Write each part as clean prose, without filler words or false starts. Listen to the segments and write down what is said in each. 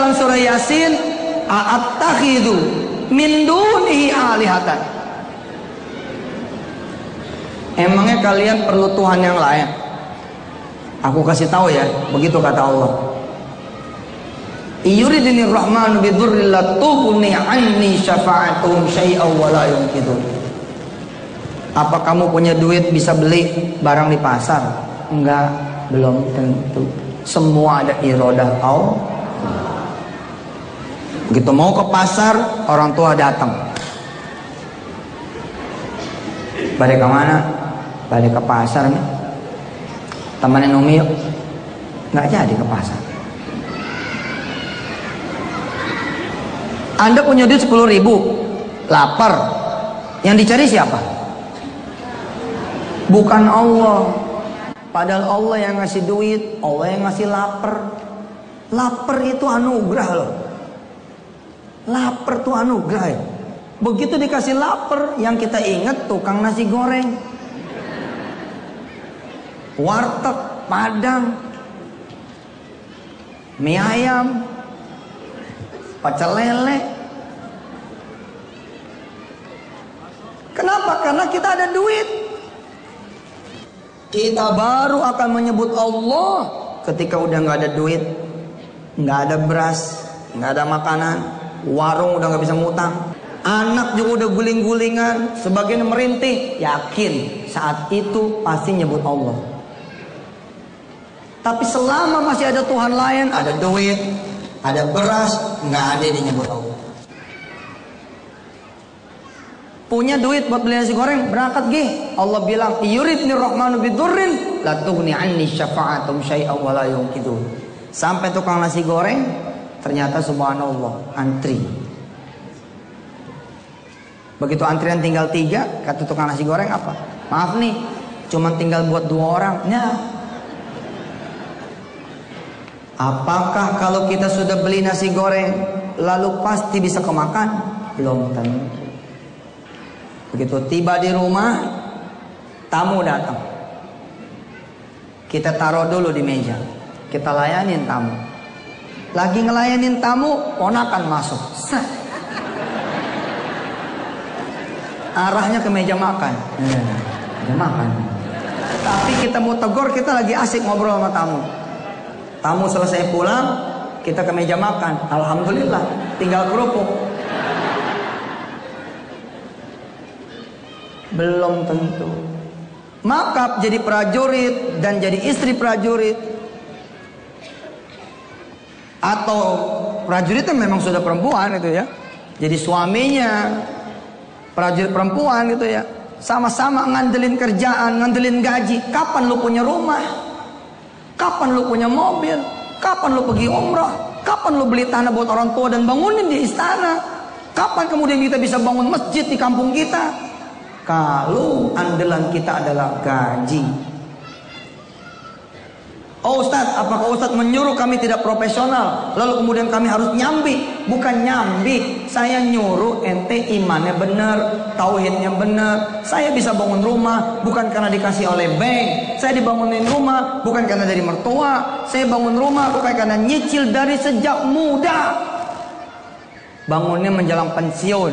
dalam surah Yasin, a'attakhidhu min dunihi alihatan. Emangnya kalian perlu Tuhan yang lain? Aku kasih tahu ya, begitu kata Allah. Yuridinir rahmanu bidurril la tughni anni syafa'atuhum syai'aw wa la yunqidun. Apa kamu punya duit bisa beli barang di pasar? Enggak, belum tentu. Semua ada iradah Allah. Begitu mau ke pasar, orang tua datang. Balik ke mana? Balik ke pasar nih. Temenin Umi yuk. Nggak jadi ke pasar. Anda punya duit 10.000, lapar. Yang dicari siapa? Bukan Allah. Padahal Allah yang ngasih duit, Allah yang ngasih lapar. Lapar itu anugerah loh. Lapar itu anugerah ya. Begitu dikasih lapar, yang kita ingat tukang nasi goreng, warteg, padang, mie ayam, pecel lele. Kenapa? Karena kita ada duit. Kita baru akan menyebut Allah ketika udah nggak ada duit, nggak ada beras, nggak ada makanan, warung udah nggak bisa ngutang, anak juga udah guling-gulingan, sebagian merintih. Yakin saat itu pasti nyebut Allah. Tapi selama masih ada Tuhan lain, ada duit, ada beras, nggak ada yang nyebut Allah. Punya duit buat beli nasi goreng, berangkat gih. Allah bilang, yuridnir rahmanu bidurrin la tughni anni syafa'atum syai'aw wa la yunqidun. Sampai tukang nasi goreng, ternyata subhanallah antri. Begitu antrian tinggal 3, kata tukang nasi goreng apa? Maaf nih, cuma tinggal buat 2 orang. Nah, apakah kalau kita sudah beli nasi goreng lalu pasti bisa kemakan? Belum tentu. Begitu tiba di rumah, tamu datang. Kita taruh dulu di meja. Kita layanin tamu. Lagi ngelayanin tamu, ponakan masuk. Arahnya ke meja makan. Meja makan. Tapi kita mau tegur, kita lagi asik ngobrol sama tamu. Tamu selesai pulang, kita ke meja makan. Alhamdulillah, tinggal kerupuk. Belum tentu. Maka jadi prajurit dan jadi istri prajurit, atau prajuritnya memang sudah perempuan itu ya, jadi suaminya prajurit perempuan gitu ya, sama-sama ngandelin kerjaan, ngandelin gaji. Kapan lu punya rumah? Kapan lu punya mobil? Kapan lu pergi umrah? Kapan lu beli tanah buat orang tua dan bangunin di istana? Kapan kemudian kita bisa bangun masjid di kampung kita? Kalau andalan kita adalah gaji. Oh Ustadz, apakah Ustadz menyuruh kami tidak profesional, lalu kemudian kami harus nyambi? Bukan nyambi, saya nyuruh ente imannya benar, tauhidnya benar. Saya bisa bangun rumah bukan karena dikasih oleh bank. Saya dibangunin rumah bukan karena dari mertua. Saya bangun rumah bukan karena nyicil dari sejak muda. Bangunnya menjelang pensiun.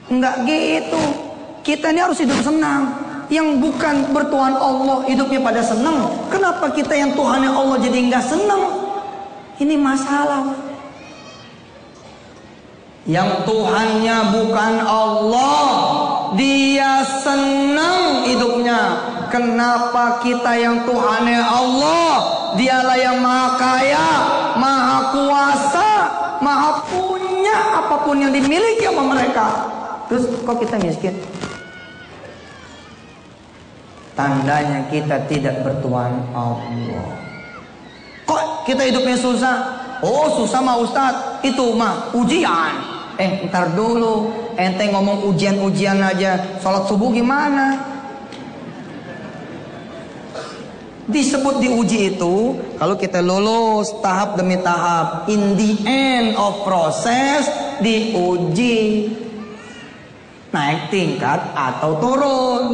Enggak gitu. Kita ini harus hidup senang. Yang bukan bertuhan Allah hidupnya pada senang. Kenapa kita yang Tuhannya Allah jadi enggak senang? Ini masalah. Yang Tuhannya bukan Allah, dia senang hidupnya. Kenapa kita yang Tuhannya Allah, dialah yang maha kaya, maha kuasa, maha punya apapun yang dimiliki sama mereka. Terus kok kita miskin? Tandanya kita tidak bertuhan Allah. Kok kita hidupnya susah? Oh susah mah Ustadz, itu mah ujian. Ntar dulu, ente ngomong ujian-ujian aja, sholat subuh gimana? Disebut diuji itu kalau kita lulus tahap demi tahap. In the end of process, diuji. Naik tingkat atau turun.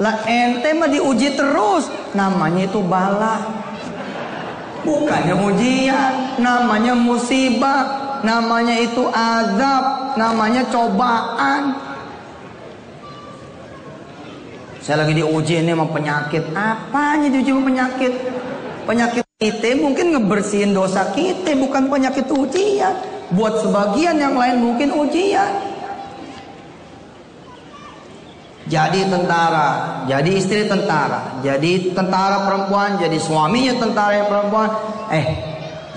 Lah ente mah diuji terus, namanya itu bala. Bukannya ujian, namanya musibah, namanya itu azab, namanya cobaan. Saya lagi diuji ini sama penyakit. Apanya diuji sama penyakit? Penyakit kita mungkin ngebersihin dosa kita, bukan penyakit ujian. Buat sebagian yang lain mungkin ujian. Jadi tentara, jadi istri tentara, jadi tentara perempuan, jadi suaminya tentara yang perempuan.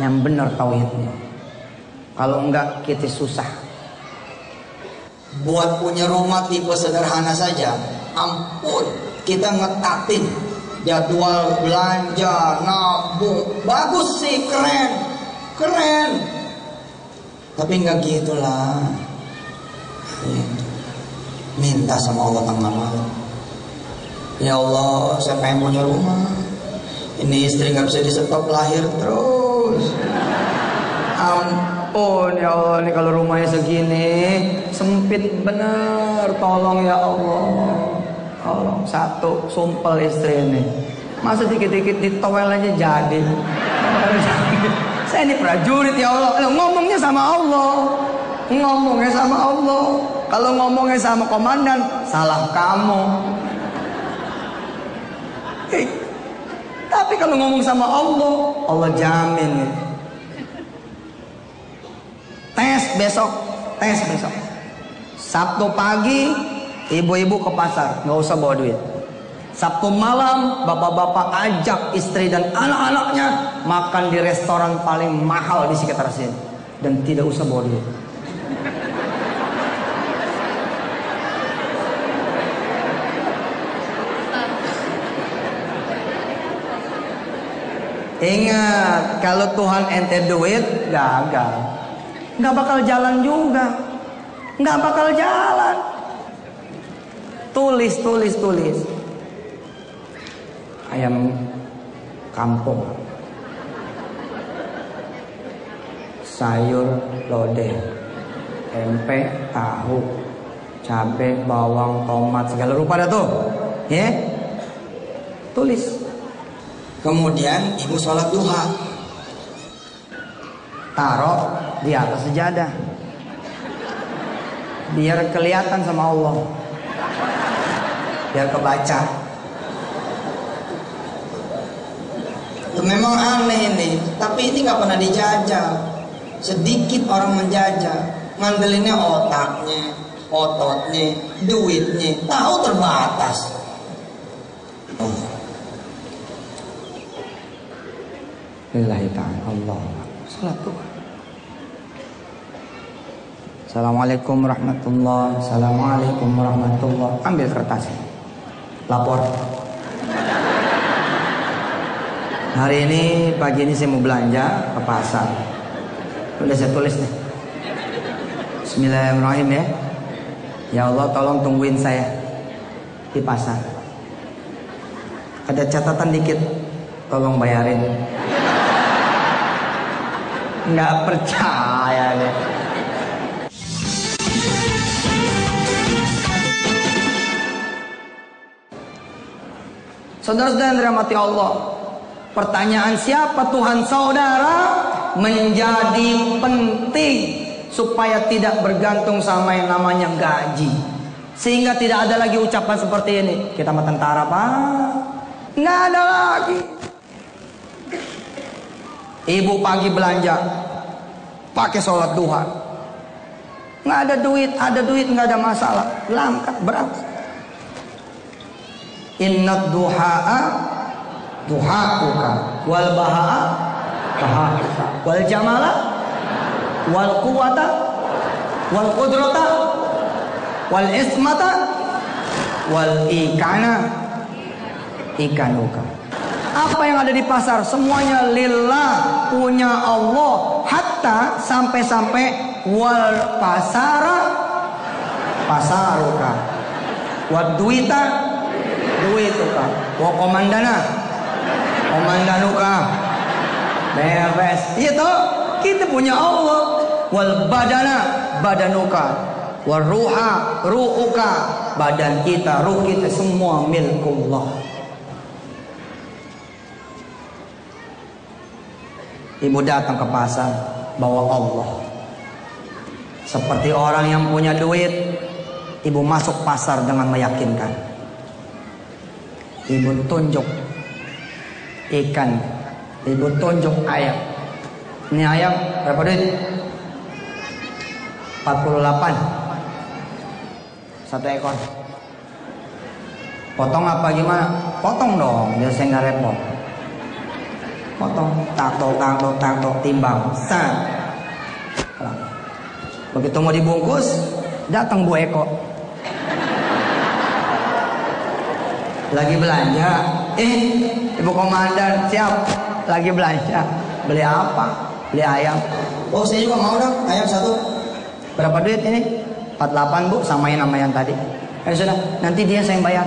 Yang benar tauhidnya. Kalau enggak kita susah. Buat punya rumah tipe sederhana saja, ampun, kita ngetatin jadwal belanja, nabung, bagus sih, keren. Tapi enggak gitulah. Minta sama Allah tengah malam. Ya Allah, saya pengen punya rumah. Ini istri nggak bisa di-stop, lahir terus. Ampun ya Allah, ini kalau rumahnya segini sempit bener. Tolong ya Allah, tolong. Satu sumpel istri ini. Masa dikit-dikit ditowel aja jadi. Saya ini prajurit ya Allah. Ngomongnya sama Allah. Ngomongnya sama Allah. Kalau ngomongnya sama komandan, salah kamu. Tapi kalau ngomong sama Allah, Allah jamin. Tes besok. Sabtu pagi, ibu-ibu ke pasar, nggak usah bawa duit. Sabtu malam, bapak-bapak ajak istri dan anak-anaknya makan di restoran paling mahal di sekitar sini, dan tidak usah bawa duit. Ingat, kalau Tuhan ente duit, gagal. Nggak bakal jalan juga. Nggak bakal jalan. Tulis. Ayam kampung, sayur lodeh, tempe, tahu, cabai, bawang, tomat, segala rupa dah tuh. Ya? Tulis. Kemudian ibu sholat duha, taruh di atas sejadah, biar kelihatan sama Allah, biar kebaca. Memang aneh ini, tapi ini nggak pernah dijajah. Sedikit orang menjajah, ngandelinnya otaknya, ototnya, duitnya, tahu terbatas. Lillahi ta'ala Allah. Salat Tuhan. Assalamualaikum warahmatullahi. Assalamualaikum warahmatullahi. Ambil kertas. Lapor. Hari ini, pagi ini saya mau belanja ke pasar. Udah saya tulis nih. Bismillahirrahmanirrahim ya. Ya Allah, tolong tungguin saya di pasar. Ada catatan dikit, tolong bayarin. Nggak percaya deh. Saudara-saudara yang dirahmati Allah, pertanyaan siapa Tuhan saudara menjadi penting supaya tidak bergantung sama yang namanya gaji. Sehingga tidak ada lagi ucapan seperti ini, kita mah tentara Pak. Nggak ada lagi. Ibu pagi belanja, pakai sholat duha. Nggak ada duit nggak ada masalah. Langkah berangkat. Inna duha'a duha'uka wal baha'a baha'uka wal jamala wal quwata wal qudrata wal ismata wal ikanuka. Apa yang ada di pasar semuanya lillah, punya Allah. Hatta sampai-sampai wal pasaruka wad duita duituka wa komandanuka beres. Itu kita punya Allah. Wal badanuka wal ruhuka, badan kita, ruh kita semua milik Allah. Ibu datang ke pasar bawa Allah. Seperti orang yang punya duit, ibu masuk pasar dengan meyakinkan. Ibu tunjuk ikan, ibu tunjuk ayam. Ini ayam berapa duit? 48 satu ekor. Potong apa gimana? Potong dong, biar saya nggak repot. Potong, tak timbang, san. Begitu mau dibungkus, datang Bu Eko. Lagi belanja, Ibu Komandan siap, lagi belanja. Beli apa? Beli ayam. Oh saya juga mau dong, ayam satu. Berapa duit ini? 48 Bu, samain sama yang tadi. Sudah, nanti dia saya yang bayar.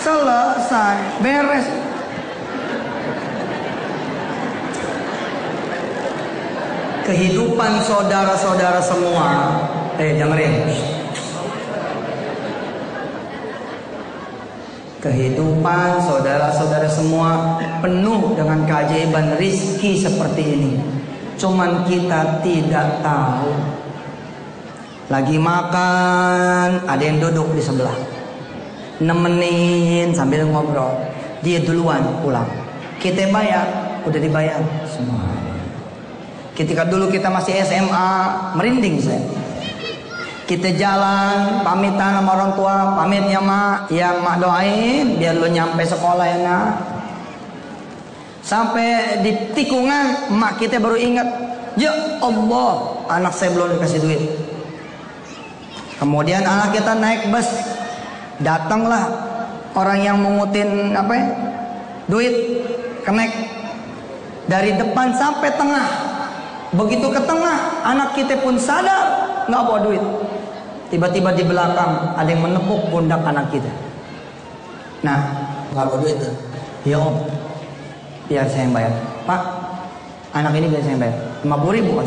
Selesai, beres. Kehidupan saudara-saudara semua, dengerin. Kehidupan saudara-saudara semua penuh dengan keajaiban rizki seperti ini. Cuman kita tidak tahu. Lagi makan, ada yang duduk di sebelah, nemenin sambil ngobrol. Dia duluan pulang. Kita bayar, udah dibayar semua. Ketika dulu kita masih SMA, merinding saya. Kita jalan, pamitan sama orang tua, pamit ya mak, doain biar lo nyampe sekolah ya nak. Sampai di tikungan, mak kita baru ingat, ya Allah, anak saya belum dikasih duit. Kemudian anak kita naik bus, datanglah orang yang mengutin duit, kenek dari depan sampai tengah. Begitu ke tengah, anak kita pun sadar nggak bawa duit. Tiba-tiba di belakang ada yang menepuk pundak anak kita. Nah, nggak bawa duit. Ya om, biar saya yang bayar. Pak, anak ini biar saya yang bayar. 50.000 kan.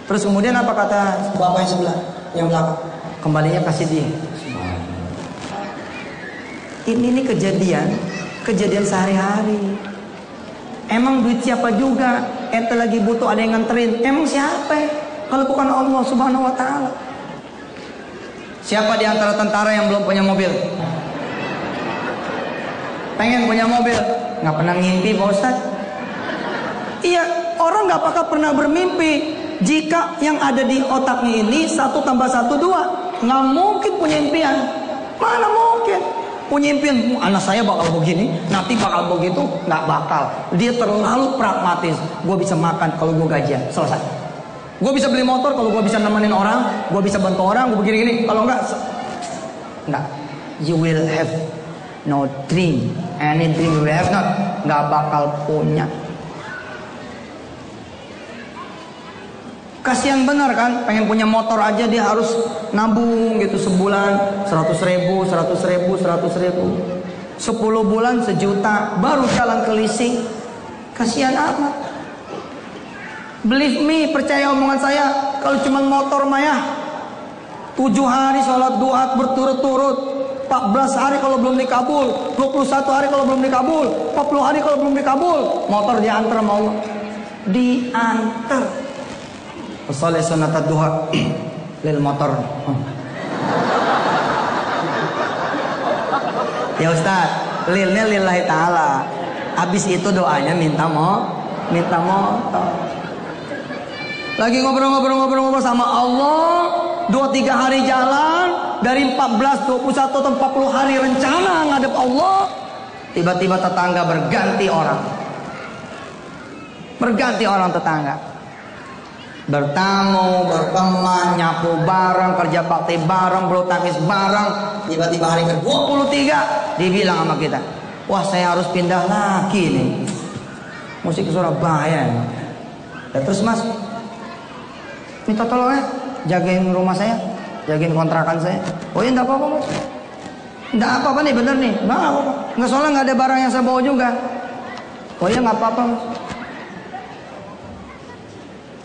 Terus kemudian apa kata bapak yang sebelah, yang belakang? Kembalinya kasih dia. Ini kejadian sehari-hari. Emang duit siapa juga? Ente lagi butuh ada yang nganterin. Emang siapa? Kalau bukan Allah Subhanahu wa taala. Siapa di antara tentara yang belum punya mobil? Pengen punya mobil? Nggak pernah ngimpi Pak Ustaz? Iya, orang nggak bakal pernah bermimpi jika yang ada di otaknya ini 1 tambah 1 2. Nggak mungkin punya impian. Mana mungkin? Punya impian, anak saya bakal begini, nanti bakal begitu, nggak bakal. Dia terlalu pragmatis. Gue bisa makan kalau gue gajian, selesai. Gue bisa beli motor kalau gue bisa nemenin orang, gue bisa bantu orang, gue begini-gini. Kalau enggak, you will have no dream. Any dream you will have not, nggak bakal punya. Kasihan benar kan, pengen punya motor aja dia harus nabung gitu sebulan 100.000, 10 bulan 1 juta, baru jalan ke leasing. Kasihan amat. Believe me, percaya omongan saya, kalau cuma motor mah ya 7 hari sholat duha berturut-turut, 14 hari kalau belum dikabul, 21 hari kalau belum dikabul, 40 hari kalau belum dikabul, motor diantar sama Allah. Diantar. Salat sunat duha lil motor. Ya Ustaz, lilnya lillahi ta'ala. Habis itu doanya minta motor. Lagi ngobrol sama Allah, 2-3 hari jalan, dari 14, 21 atau 40 hari rencana ngadep Allah, tiba-tiba tetangga berganti orang tetangga. Bertamu, berteman, nyapu bareng, kerja bakti bareng, bulu tangkis bareng. Tiba-tiba hari ke-23 dibilang sama kita, wah saya harus pindah lagi nih, mesti ke Surabaya. Ya, terus mas minta tolong ya, jagain rumah saya, jagain kontrakan saya. Oh iya enggak apa-apa mas, enggak apa-apa nih, bener nih, enggak apa-apa. Enggak, soalnya enggak ada barang yang saya bawa juga. Oh iya enggak apa-apa mas.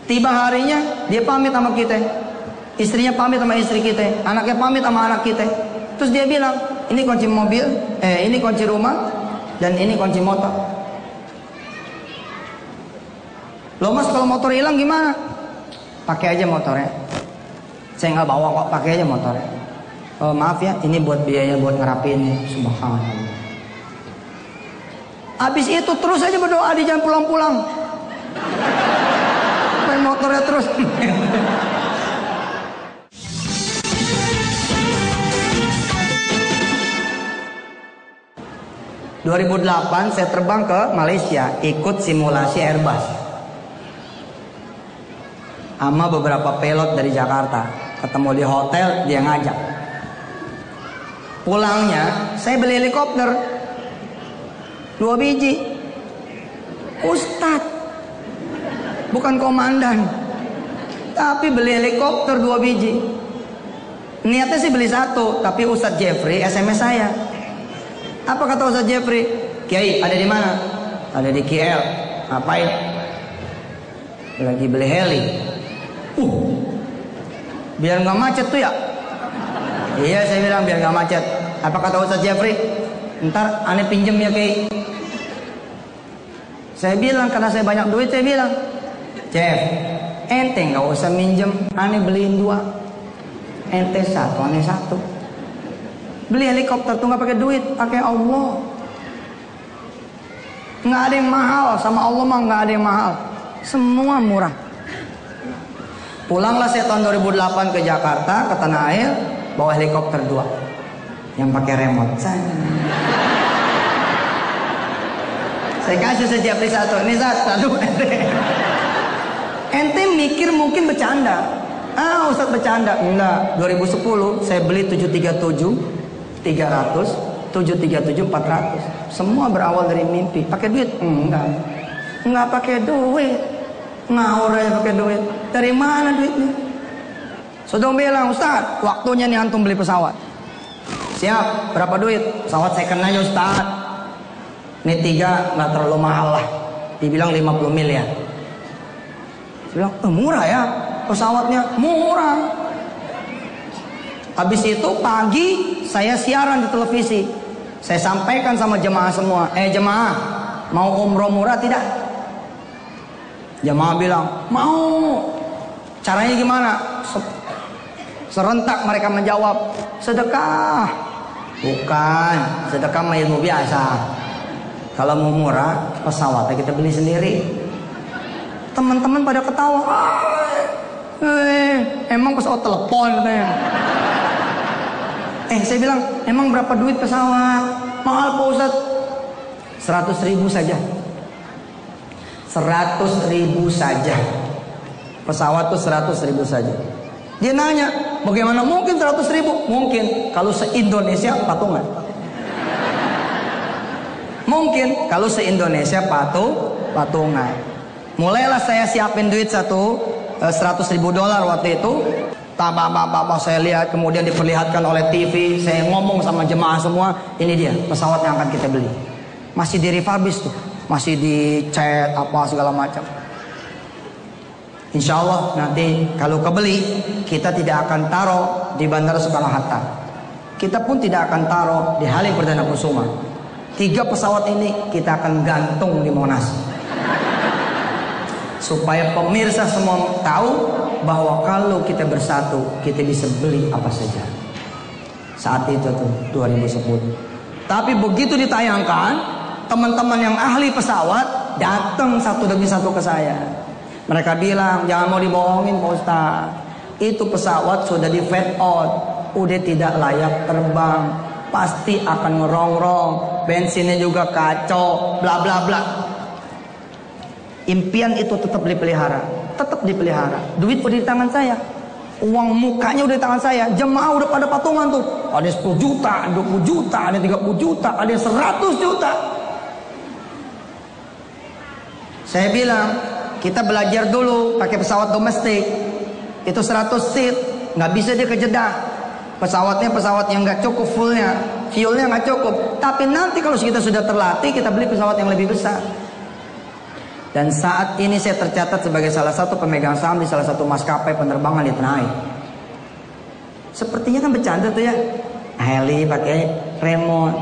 Tiba harinya dia pamit sama kita, istrinya pamit sama istri kita, anaknya pamit sama anak kita. Terus dia bilang, ini kunci mobil, ini kunci rumah, dan ini kunci motor. Loh mas, kalau motor hilang gimana? Pakai aja motornya. Saya nggak bawa kok, pakai aja motornya. Oh, maaf ya, ini buat biaya buat ngerapin. Subhanallah. Habis itu terus aja berdoa di jalan pulang-pulang. Main motornya terus. 2008 saya terbang ke Malaysia ikut simulasi Airbus sama beberapa pilot dari Jakarta. Ketemu di hotel, dia ngajak. Pulangnya saya beli helikopter 2 biji. Ustadz, bukan komandan, tapi beli helikopter 2 biji. Niatnya sih beli 1, tapi Ustadz Jeffrey SMS saya. Apa kata Ustadz Jeffrey? Kiai, ada di mana? Ada di KL. Ngapain? Lagi beli heli. Biar nggak macet tuh ya. Iya, saya bilang biar nggak macet. Apa kata Ustadz Jeffrey? Ntar aneh pinjem ya Kiai. Saya bilang karena saya banyak duit, saya bilang, Jeff, ente nggak usah minjem, aneh beliin 2. Ente 1, aneh 1. Beli helikopter tuh nggak pakai duit, pakai Allah. Nggak ada yang mahal, sama Allah mah nggak ada yang mahal. Semua murah. Pulanglah saya tahun 2008 ke Jakarta, ke Tanah Air, bawa helikopter 2 yang pakai remote. Saya kasih setiap beli 1, ini 1. Ente mikir mungkin bercanda. Ah, Ustadz bercanda. Enggak, 2010 saya beli 737 300, 737 400. Semua berawal dari mimpi. Pakai duit? Enggak pakai duit. Ngawur aja pakai duit. Dari mana duitnya? Sudah bilang, Ustaz, waktunya nih antum beli pesawat. Siap, berapa duit? Pesawat second aja Ustaz. Ini 3 nggak terlalu mahal lah. Dibilang 50 miliar. Saya bilang, murah ya pesawatnya, murah. Habis itu pagi saya siaran di televisi. Saya sampaikan sama jemaah semua, jemaah, mau umroh murah tidak? Jemaah bilang, mau. Caranya gimana? Serentak mereka menjawab, sedekah. Bukan, sedekah mah ilmu biasa. Kalau mau murah, pesawatnya kita beli sendiri. Teman-teman pada ketawa. Emang pesawat telepon katanya. Saya bilang, emang berapa duit pesawat? Mahal Pak Ustadz. 100.000 saja. 100.000 saja. Pesawat tuh 100.000 saja. Dia nanya, bagaimana mungkin 100.000? Mungkin kalau se-Indonesia patungan. Mungkin kalau se-Indonesia patungan. Mulailah saya siapin duit $100.000 waktu itu. Apa saya lihat, kemudian diperlihatkan oleh TV. Saya ngomong sama jemaah semua, ini dia pesawat yang akan kita beli. Masih di refurbish tuh, masih dicat apa segala macam. Insya Allah nanti kalau kebeli, kita tidak akan taruh di Bandara Soekarno-Hatta. Kita pun tidak akan taruh di Halim Perdana Kusuma. 3 pesawat ini kita akan gantung di Monas. Supaya pemirsa semua tahu bahwa kalau kita bersatu, kita bisa beli apa saja. Saat itu tuh 2010. Tapi begitu ditayangkan, teman-teman yang ahli pesawat datang satu demi satu ke saya. Mereka bilang, jangan mau dibohongin Pak Ustaz. Itu pesawat sudah di fade out, udah tidak layak terbang, pasti akan ngerongrong, bensinnya juga kacau, bla bla bla. Impian itu tetap dipelihara, Duit udah di tangan saya, uang mukanya udah di tangan saya. Jemaah udah pada patungan tuh. Ada 10 juta, 20 juta, ada 30 juta, ada 100 juta. Saya bilang, kita belajar dulu pakai pesawat domestik. Itu 100 seat, nggak bisa dia ke Jeddah. Pesawatnya pesawat yang nggak cukup fuelnya nggak cukup. Tapi nanti kalau kita sudah terlatih, kita beli pesawat yang lebih besar. Dan saat ini saya tercatat sebagai salah satu pemegang saham di salah satu maskapai penerbangan di Tanah Air. Sepertinya kan bercanda tuh ya. heli pakai remote.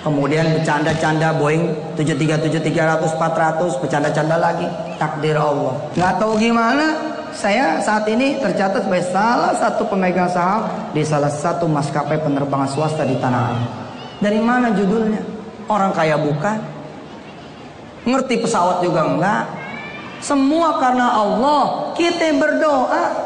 Kemudian bercanda-canda Boeing 737-300, 400, bercanda-canda lagi. Takdir Allah. Nggak tahu gimana, saya saat ini tercatat sebagai salah satu pemegang saham di salah satu maskapai penerbangan swasta di tanah air. Dari mana judulnya? Orang kaya bukan? Ngerti pesawat juga enggak? Semua karena Allah. Kita berdoa.